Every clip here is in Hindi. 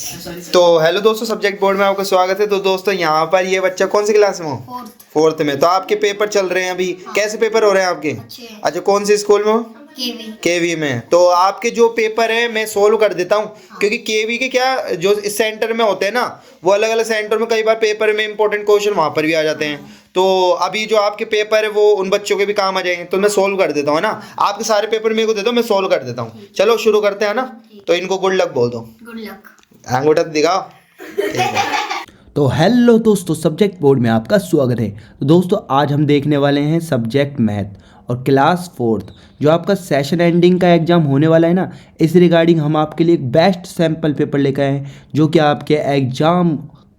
तो हेलो दोस्तों, सब्जेक्ट बोर्ड में आपका स्वागत है। तो दोस्तों यहाँ पर ये बच्चा कौन सी क्लास में हो? फोर्थ में। तो आपके पेपर चल रहे हैं अभी। कैसे पेपर हो रहे हैं आपके? अच्छा, कौन से स्कूल में हो? केवी में। तो आपके जो पेपर है मैं सोल्व कर देता हूँ, क्योंकि केवी के क्या जो इस सेंटर में होते हैं ना, वो अलग अलग सेंटर में कई बार पेपर में इंपॉर्टेंट क्वेश्चन वहाँ पर भी आ जाते हैं। तो अभी जो आपके पेपर है वो उन बच्चों के भी काम आ जाएंगे, तो मैं सोल्व कर देता हूँ, है ना। आपके सारे पेपर मेरे को दे दो, मैं सोल्व कर देता हूँ। चलो शुरू करते हैं ना। तो इनको गुड लक बोल दो। Good luck. अंगूठा दिखाओ। ठीक है। तो हेलो दोस्तों, सब्जेक्ट बोर्ड में आपका स्वागत है। तो दोस्तों आज हम देखने वाले हैं सब्जेक्ट मैथ और क्लास फोर्थ, जो आपका सेशन एंडिंग का एग्जाम होने वाला है ना। इस रिगार्डिंग हम आपके लिए एक बेस्ट सैम्पल पेपर लेकर आए हैं, जो कि आपके एग्जाम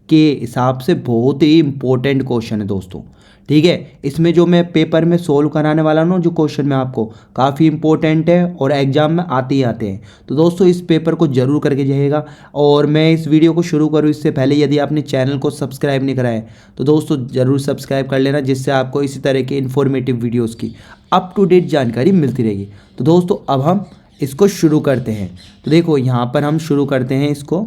के हिसाब से बहुत ही इंपॉर्टेंट क्वेश्चन है दोस्तों। ठीक है, इसमें जो मैं पेपर में सोल्व कराने वाला हूँ, जो क्वेश्चन में आपको काफ़ी इंपॉर्टेंट है और एग्जाम में आते ही आते हैं। तो दोस्तों इस पेपर को जरूर करके जाइएगा। और मैं इस वीडियो को शुरू करूँ इससे पहले, यदि आपने चैनल को सब्सक्राइब नहीं कराया तो दोस्तों ज़रूर सब्सक्राइब कर लेना, जिससे आपको इसी तरह के इन्फॉर्मेटिव वीडियोज़ की अप टू डेट जानकारी मिलती रहेगी। तो दोस्तों अब हम इसको शुरू करते हैं। तो देखो यहाँ पर हम शुरू करते हैं इसको।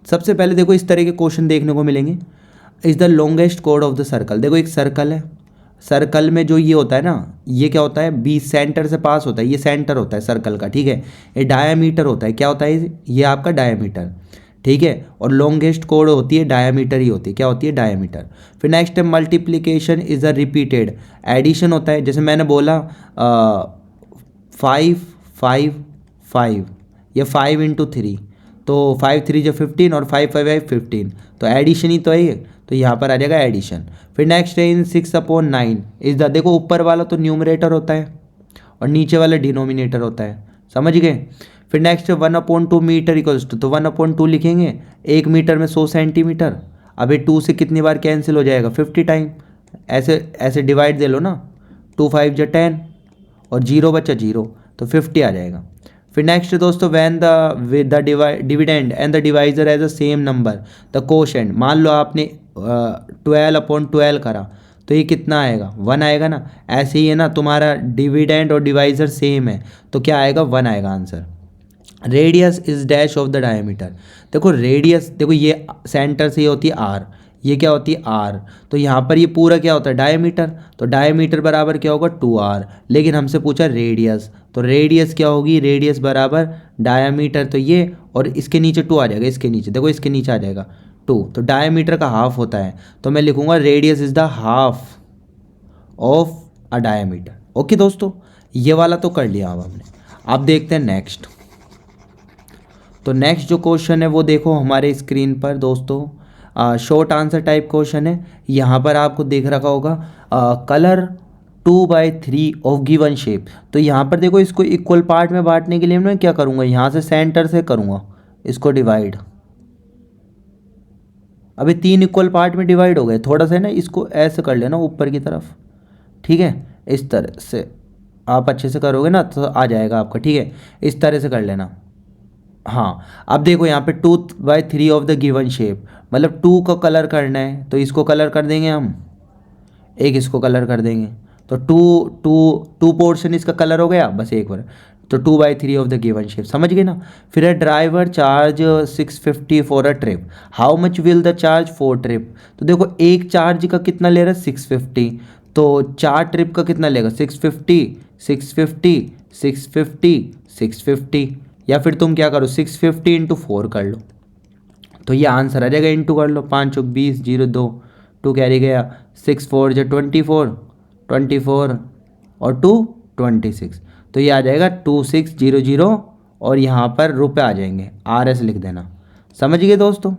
सबसे पहले देखो इस तरह के क्वेश्चन देखने को मिलेंगे। Is the longest code of the circle. देखो एक सर्कल है, सर्कल में जो ये होता है ना, ये क्या होता है, बीच सेंटर से पास होता है, ये सेंटर होता है सर्कल का। ठीक है, ये डायामीटर होता है। क्या होता है ये आपका डायामीटर। ठीक है, और लॉन्गेस्ट कोड होती है डायामीटर ही होती है। क्या होती है? डायामीटर। फिर नेक्स्ट है multiplication is a repeated. Addition होता है, जैसे मैंने बोला 5 5 5 या 5 × 3, तो 5 3 जो 15 और 5 5 15, तो एडिशन ही तो है ये। तो यहाँ पर आ जाएगा एडिशन। फिर नेक्स्ट है इन 6/9 इज द। देखो ऊपर वाला तो न्यूमरेटर होता है और नीचे वाला डिनोमिनेटर होता है, समझ गए। फिर नेक्स्ट है 1/2 मीटर इक्वल्स टू, तो 1/2 लिखेंगे। 1 मीटर में 100 सेंटीमीटर। अब ये 2 से कितनी बार कैंसिल हो जाएगा? 50 टाइम। ऐसे ऐसे डिवाइड दे लो ना, 2 5 × 10 और 0 बचा 0, तो 50 आ जाएगा। फिर नेक्स्ट दोस्तों, when the dividend and the divisor as a same number the quotient. मान लो आपने 12/12 करा, तो ये कितना आएगा? 1 आएगा ना। ऐसे ही है ना, तुम्हारा डिविडेंड और डिवाइजर सेम है, तो क्या आएगा? 1 आएगा answer. Radius is dash of the diameter. देखो रेडियस, देखो ये सेंटर से ये होती है आर, ये क्या होती है? आर। तो यहाँ पर ये पूरा क्या होता है? डायमीटर। तो डायमीटर बराबर क्या होगा? 2r। लेकिन हमसे पूछा रेडियस, तो रेडियस क्या होगी? रेडियस बराबर डायमीटर, तो ये, और इसके नीचे 2 आ जाएगा। इसके नीचे देखो, इसके नीचे आ जाएगा 2। तो डायमीटर का हाफ होता है, तो मैं लिखूंगा radius is the half of a diameter. Okay दोस्तों, ये वाला तो कर लिया अब हमने। अब देखते हैं नेक्स्ट। तो नेक्स्ट जो क्वेश्चन है वो देखो हमारे स्क्रीन पर दोस्तों, शॉर्ट आंसर टाइप क्वेश्चन है। यहाँ पर आपको देख रखा होगा कलर 2/3 ऑफ गिवन शेप। तो यहाँ पर देखो, इसको इक्वल पार्ट में बांटने के लिए मैं क्या करूँगा? यहाँ से सेंटर से करूँगा इसको डिवाइड। अभी 3 इक्वल पार्ट में डिवाइड हो गए। थोड़ा सा ना इसको ऐसे कर लेना ऊपर की तरफ। ठीक है, इस तरह से आप अच्छे से करोगे ना तो आ जाएगा आपका। ठीक है, इस तरह से कर लेना। हाँ, अब देखो यहाँ पे 2/3 ऑफ द गिवन शेप, मतलब 2 का कलर करना है, तो इसको कलर कर देंगे हम, एक इसको कलर कर देंगे, तो 2 पोर्शन इसका कलर हो गया, बस एक बार। तो 2/3 ऑफ द गिवन शेप, समझ गए ना। फिर है driver charge 650 for a trip, how much will the charge for trip. तो देखो एक चार्ज का कितना ले रहा है? 650। तो 4 ट्रिप का कितना लेगा? 650 650 650 650। या फिर तुम क्या करो, 650 × 4 कर लो, तो ये आंसर आ जाएगा। इंटू कर लो, 5 × 20 0 2 2 कैरी गया, 6 4 × 24 24 और 2 26, तो ये आ जाएगा 2600। और यहाँ पर रुपये आ जाएंगे, RS लिख देना। समझ गए दोस्तों।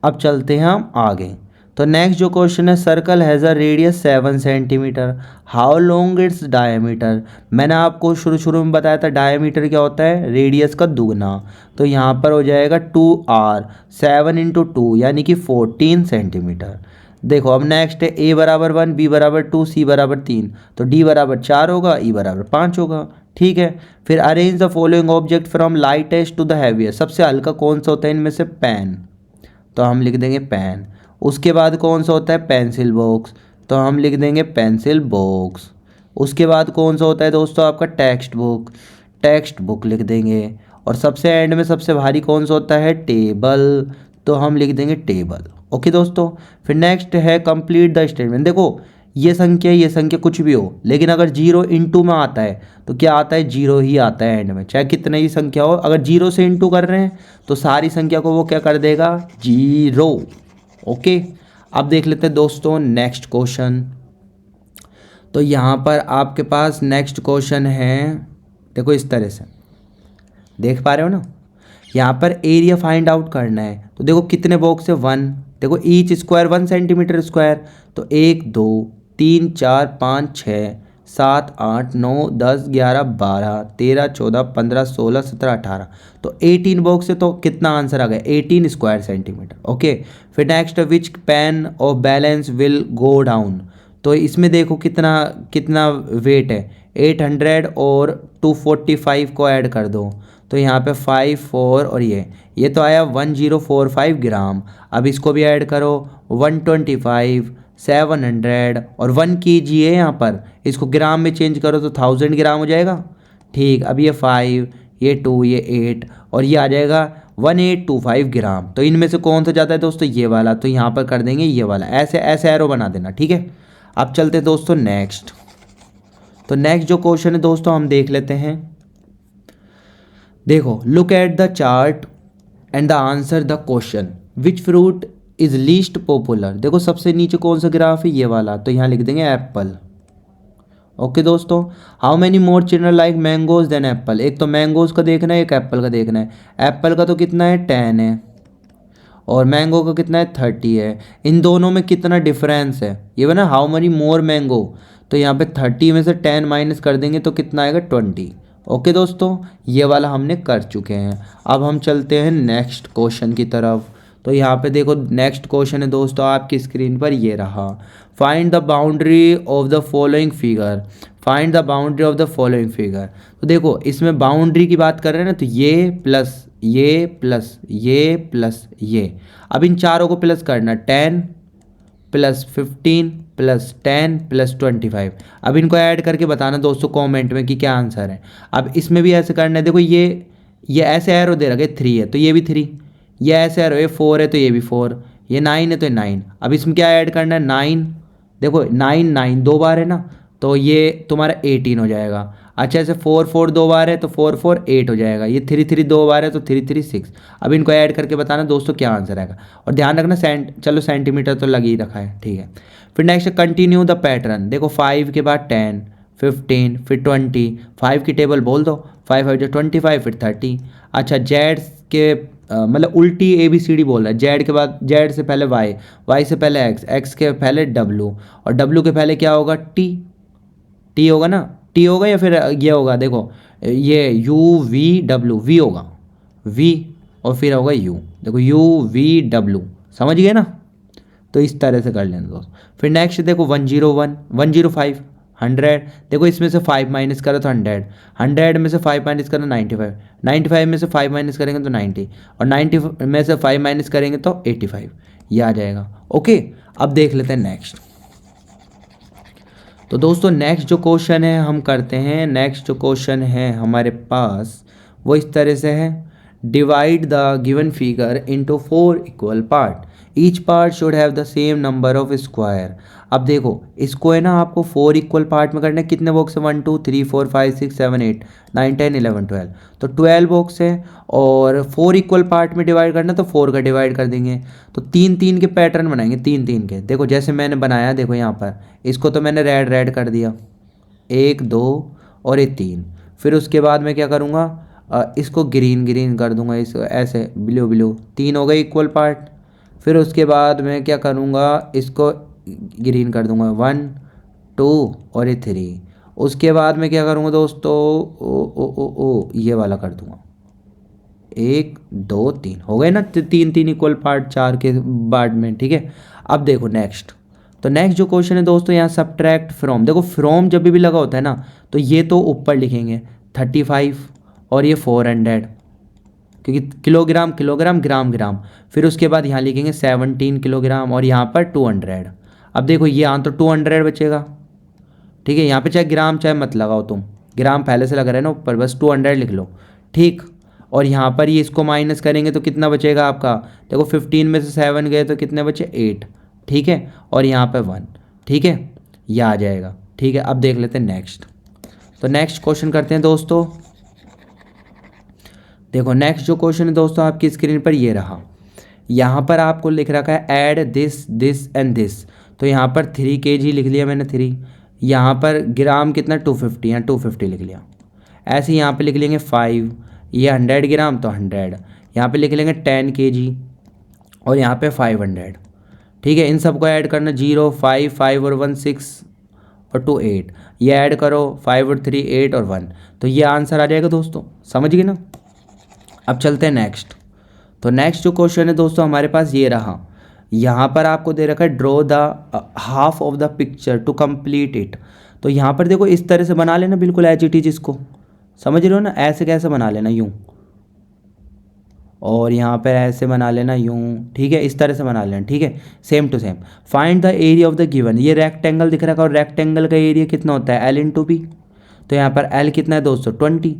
अब चलते हैं हम आगे। तो नेक्स्ट जो क्वेश्चन है, circle has a radius 7 centimetre, how long its diameter. मैंने आपको शुरू में बताया था डायमीटर क्या होता है? रेडियस का दुगना। तो यहाँ पर हो जाएगा 2r, 7 × 2 यानी कि 14 सेंटीमीटर। देखो अब नेक्स्ट है a बराबर 1, b बराबर 2, c बराबर 3, तो d बराबर 4 होगा, e बराबर 5 होगा। ठीक है, फिर arrange the following object from lightest to the heaviest. सबसे हल्का कौन सा होता है इनमें से? पेन, तो हम लिख देंगे पेन। उसके बाद कौन सा होता है? पेंसिल बॉक्स, तो हम लिख देंगे पेंसिल बॉक्स। उसके बाद कौन सा होता है दोस्तों? आपका टेक्स्ट बुक, टेक्स्ट बुक लिख देंगे। और सबसे एंड में सबसे भारी कौन सा होता है, टेबल, तो हम लिख देंगे टेबल। ओके दोस्तों, फिर नेक्स्ट है कंप्लीट द स्टेटमेंट। देखो ये संख्या कुछ भी हो, लेकिन अगर 0 इंटू में आता है तो क्या आता है, 0 ही आता है एंड में, चाहे कितने ही संख्या हो। अगर 0 से इंटू कर रहे हैं तो सारी संख्या को वो क्या कर देगा, 0। ओके, अब देख लेते हैं दोस्तों नेक्स्ट क्वेश्चन। तो यहाँ पर आपके पास नेक्स्ट क्वेश्चन है, देखो इस तरह से देख पा रहे हो ना, यहाँ पर एरिया फाइंड आउट करना है। तो देखो कितने बॉक्स है, 1, देखो ईच स्क्वायर 1 सेंटीमीटर स्क्वायर, तो 1 2 3 4 5 6 7 8 9 10 11 12 13 14 15 16 17 18, तो 18 बॉक्स है, तो कितना आंसर आ गया, 18 स्क्वायर सेंटीमीटर। ओके, फिर next which pain of balance will go down. तो इसमें देखो कितना कितना वेट है, 800 और 245 को ऐड कर दो, तो यहाँ पे 5 4 और ये तो आया 1045 ग्राम। अब इसको भी ऐड करो, 125 700 और 1 kg है यहाँ पर, इसको ग्राम में चेंज करो तो 1000 ग्राम हो जाएगा। ठीक, अब ये 5 ये 2 ये 8 और ये आ जाएगा 1825 ग्राम। तो इनमें से कौन सा ज़्यादा है दोस्तों, ये वाला, तो यहाँ पर कर देंगे ये वाला, ऐसे ऐसे एरो बना देना। ठीक है, अब चलते हैं दोस्तों नेक्स्ट। तो नेक्स्ट जो क्वेश्चन है दोस्तों हम देख लेते हैं। देखो look at the chart and the answer the question, which fruit is least popular. देखो सबसे नीचे कौन सा ग्राफ है, ये वाला, तो यहाँ लिख देंगे एप्पल। ओके दोस्तों, how many more children like mangoes than apple. एक तो मैंगोज का देखना है, एक एप्पल का देखना है। एप्पल का तो कितना है, 10 है, और मैंगो का कितना है, 30 है। इन दोनों में कितना डिफरेंस है, ये बना हाउ मनी मोर मैंगो, तो यहाँ पे 30 में से 10 माइनस कर देंगे तो कितना आएगा, 20। ओके दोस्तों, ये वाला हमने कर चुके हैं। अब हम चलते हैं नेक्स्ट क्वेश्चन की तरफ। तो यहाँ पे देखो नेक्स्ट क्वेश्चन है दोस्तों आपकी स्क्रीन पर, ये रहा, find the boundary of the following figure. Find the boundary of the following figure. तो देखो इसमें बाउंड्री की बात कर रहे हैं ना, तो ये प्लस ये प्लस ये प्लस ये, अब इन चारों को प्लस करना, 10 प्लस 15 प्लस 10 प्लस 25। अब इनको ऐड करके बताना दोस्तों कमेंट में कि क्या आंसर है। अब इसमें भी ऐसे करना है, देखो ये ऐसे एरो दे रखा है, 3 है तो ये भी 3, ये ऐसे एरो, ये 4 है तो ये भी 4, ये 9 है तो ये 9। अब इसमें क्या ऐड करना है, 9, देखो 9 9 दो बार है ना, तो ये तुम्हारा 18 हो जाएगा। अच्छा ऐसे 4 4 दो बार है तो 4 4 8 हो जाएगा। ये 3 3 दो बार है तो 3 3 6। अब इनको ऐड करके बताना दोस्तों क्या आंसर आएगा, और ध्यान रखना चलो सेंटीमीटर तो लग ही रखा है। ठीक है, फिर नेक्स्ट कंटिन्यू द पैटर्न। देखो 5 के बाद 10 15 फिर 20, 5 की टेबल बोल दो, 5 5 जो 25 फिर 30। अच्छा जेड के मतलब उल्टी ABCD बोल रहा है, जेड के बाद जेड से पहले वाई, वाई से पहले एक्स, एक्स के पहले डब्लू, और डब्लू के पहले क्या होगा, टी, टी होगा ना, टी होगा या फिर ये होगा, देखो ये UVW, वी होगा, वी और फिर होगा यू, देखो UVW, समझ गए ना। तो इस तरह से कर लेना दोस्त। फिर नेक्स्ट देखो 101 105 100, देखो इसमें से 5 माइनस करो तो 100, 100 में से 5 माइनस करो 95, 95 में से 5 माइनस करेंगे तो 90, और 90 में से 5 माइनस करेंगे तो 85, ये आ जाएगा। ओके, अब देख लेते हैं नेक्स्ट। तो दोस्तों नेक्स्ट जो क्वेश्चन है हम करते हैं। नेक्स्ट जो क्वेश्चन है हमारे पास वो इस तरह से है, divide the given figure into 4 equal part, each part should have the same number of square. अब देखो इसको है ना आपको 4 इक्वल पार्ट में करना है। कितने बॉक्स है, 1 2 3 4 5 6 7 8 9 10 11 12, तो 12 बॉक्स है, और 4 इक्वल पार्ट में डिवाइड करना तो 4 का डिवाइड कर देंगे। तो 3 3 के पैटर्न बनाएंगे, 3 3 के। देखो जैसे मैंने बनाया, देखो यहाँ पर इसको तो मैंने रेड रेड कर दिया, 1 2 और ये 3। फिर उसके बाद मैं क्या करूँगा, इसको ग्रीन ग्रीन कर दूंगा, इसको ऐसे ब्लू ब्लू, 3 हो गए इक्वल पार्ट। फिर उसके बाद मैं क्या करूँगा, इसको ग्रीन कर दूंगा, 1 2 और ये 3। उसके बाद मैं क्या करूँगा दोस्तों, ओ ये वाला कर दूंगा, 1 2 3 हो गए ना, 3 3 इक्वल पार्ट 4 के पार्ट में। ठीक है, अब देखो नेक्स्ट। तो नेक्स्ट जो क्वेश्चन है दोस्तों, यहाँ सब्ट्रैक्ट फ्रॉम। देखो फ्रॉम जब भी लगा होता है ना, तो ये तो ऊपर लिखेंगे 35 और ये 400, क्योंकि किलोग्राम किलोग्राम ग्राम ग्राम। फिर उसके बाद यहाँ लिखेंगे 17 किलोग्राम और यहाँ पर 200। अब देखो ये यहाँ तो 200 बचेगा। ठीक है, यहाँ पे चाहे ग्राम चाहे मत लगाओ तुम, ग्राम पहले से लग रहा है ना ऊपर, बस 200 लिख लो। ठीक, और यहाँ पर ये इसको माइनस करेंगे तो कितना बचेगा आपका, देखो 15 में से 7 गए तो कितने बचे 8, ठीक है, और यहाँ पे 1, ठीक है, ये आ जाएगा, ठीक है। अब देख लेते हैं नेक्स्ट। तो नेक्स्ट क्वेश्चन करते हैं दोस्तों। देखो नेक्स्ट जो क्वेश्चन है दोस्तों आपकी स्क्रीन पर ये रहा, यहाँ पर आपको लिख रखा है add this this and this. तो यहाँ पर 3 kg लिख लिया मैंने 3, यहाँ पर ग्राम कितना 250, यहाँ 250 लिख लिया। ऐसे यहाँ पे लिख लेंगे 5, ये 100 ग्राम तो 100, यहाँ पे लिख लेंगे 10 kg और यहाँ पे 500, ठीक है। इन सबको ऐड करना 0 5 5 और 1 6 और 2 8, ये ऐड करो 5 और 3 8 और 1, तो ये आंसर आ जाएगा दोस्तों, समझ गए ना। अब चलते हैं नेक्स्ट। तो नेक्स्ट जो क्वेश्चन है दोस्तों हमारे पास ये रहा, यहाँ पर आपको दे रखा है draw the half of the picture to complete it. तो यहाँ पर देखो इस तरह से बना लेना बिल्कुल एज इट इज, इसको समझ रहे हो ना, ऐसे कैसे बना लेना यूँ, और यहाँ पर ऐसे बना लेना यूँ, ठीक है, इस तरह से बना लेना, ठीक है, same to same. Find the area of the given, ये रेक्टेंगल दिख रखा है और रेक्टेंगल का एरिया कितना होता है L × B। तो यहाँ पर L कितना है दोस्तों 20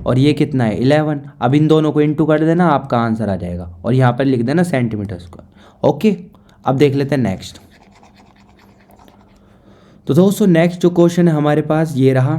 और ये कितना है 11। अब इन दोनों को इंटू कर देना, आपका आंसर आ जाएगा, और यहाँ पर लिख देना सेंटीमीटर स्क्वायर। ओके, अब देख लेते हैं नेक्स्ट। तो दोस्तों नेक्स्ट जो क्वेश्चन है हमारे पास ये रहा,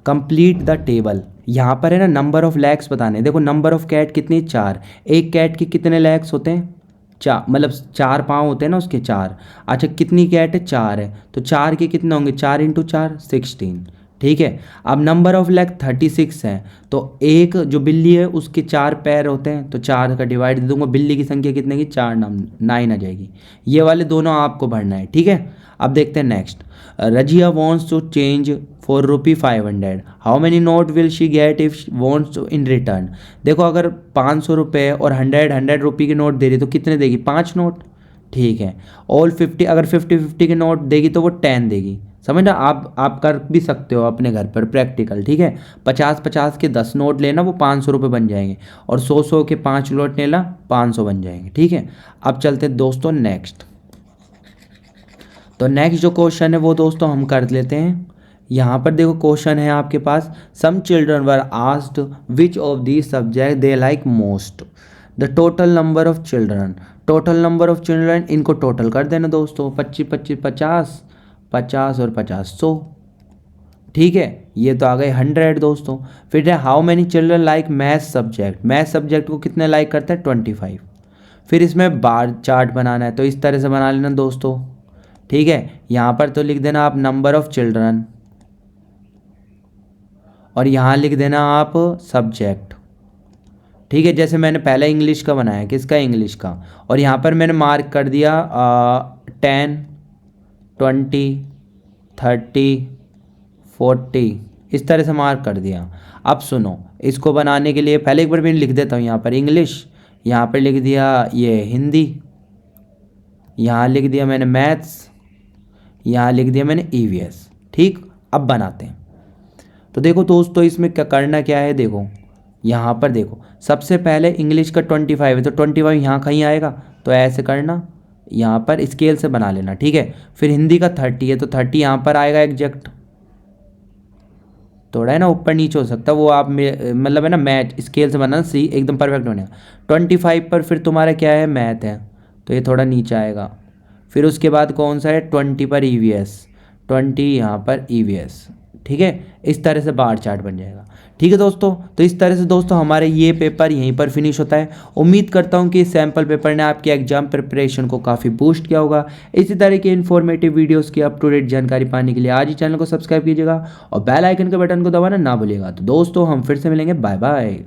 कंप्लीट द टेबल। यहाँ पर है ना नंबर ऑफ लेग्स बताने। देखो नंबर ऑफ कैट कितनी, 4। एक कैट के कितने लेग्स होते हैं, 4, मतलब 4 पाँव होते हैं ना उसके 4। अच्छा कितनी कैट है, 4 है, तो 4 के कितने होंगे, 4 × 4 16, ठीक है। अब नंबर ऑफ लेग 36 है, तो एक जो बिल्ली है उसके 4 पैर होते हैं, तो 4 का डिवाइड दे दूंगा, बिल्ली की संख्या कितने की 4 9 आ जाएगी। ये वाले दोनों आपको भरना है, ठीक है। अब देखते हैं next. Razia wants to change for ₹500, how many note will she get if wants in return. देखो अगर 500 रुपये और 100 रुपये के नोट दे रही तो कितने देगी, 5 नोट, ठीक है। ऑल 50, अगर 50 के नोट देगी तो वो 10 देगी, समझ ना। आप कर भी सकते हो अपने घर पर प्रैक्टिकल, ठीक है। 50 के 10 नोट लेना, वो 500 रुपये बन जाएंगे, और 100 के 5 नोट लेना, 500 बन जाएंगे, ठीक है। अब चलते हैं दोस्तों नेक्स्ट। तो नेक्स्ट जो क्वेश्चन है वो दोस्तों हम कर लेते हैं। यहाँ पर देखो क्वेश्चन है आपके पास, some children were asked which of these subject they like most, the total number of children. Total number of children, इनको टोटल कर देना दोस्तों, 25 25 50 50 और 50 100, ठीक है। ये तो आ गए 100 दोस्तों। फिर है how many children like math subject, math subject को कितने लाइक करते हैं 25। फिर इसमें बार चार्ट बनाना है, तो इस तरह से बना लेना दोस्तों, ठीक है। यहाँ पर तो लिख देना आप नंबर ऑफ चिल्ड्रन, और यहाँ लिख देना आप सब्जेक्ट, ठीक है। जैसे मैंने पहले इंग्लिश का बनाया, किसका, इंग्लिश का, और यहाँ पर मैंने मार्क कर दिया 10 20 30 40, इस तरह से मार्क कर दिया। अब सुनो, इसको बनाने के लिए पहले एक बार मैं लिख देता हूँ, यहाँ पर इंग्लिश, यहाँ पर लिख दिया ये हिंदी, यहाँ लिख दिया मैंने मैथ्स, यहाँ लिख दिया मैंने EVS, ठीक। अब बनाते हैं। तो देखो दोस्तों इसमें क्या करना क्या है, देखो यहाँ पर देखो सबसे पहले इंग्लिश का 25 है, तो 25 यहाँ कहीं आएगा, तो ऐसे करना, यहाँ पर स्केल से बना लेना, ठीक है। फिर हिंदी का 30 है, तो 30 यहाँ पर आएगा एग्जैक्ट, थोड़ा है ना ऊपर नीचे हो सकता है, वो आप मतलब है ना मैथ स्केल से बनाना, सी एकदम परफेक्ट होने का। 25 पर फिर तुम्हारा क्या है, मैथ है, तो ये थोड़ा नीचे आएगा। फिर उसके बाद कौन सा है, 20 पर EVS, 20 यहाँ पर EVS, ठीक है। इस तरह से बार चार्ट बन जाएगा, ठीक है दोस्तों। तो इस तरह से दोस्तों हमारे ये पेपर यहीं पर फिनिश होता है। उम्मीद करता हूँ कि इस सैम्पल पेपर ने आपकी एग्जाम प्रिपरेशन को काफ़ी बूस्ट किया होगा। इसी तरह के इन्फॉर्मेटिव वीडियोस की अप टू डेट जानकारी पाने के लिए आज ही चैनल को सब्सक्राइब कीजिएगा और बेल आइकन के बटन को दबाना ना भूलिएगा। तो दोस्तों हम फिर से मिलेंगे, बाय बाय।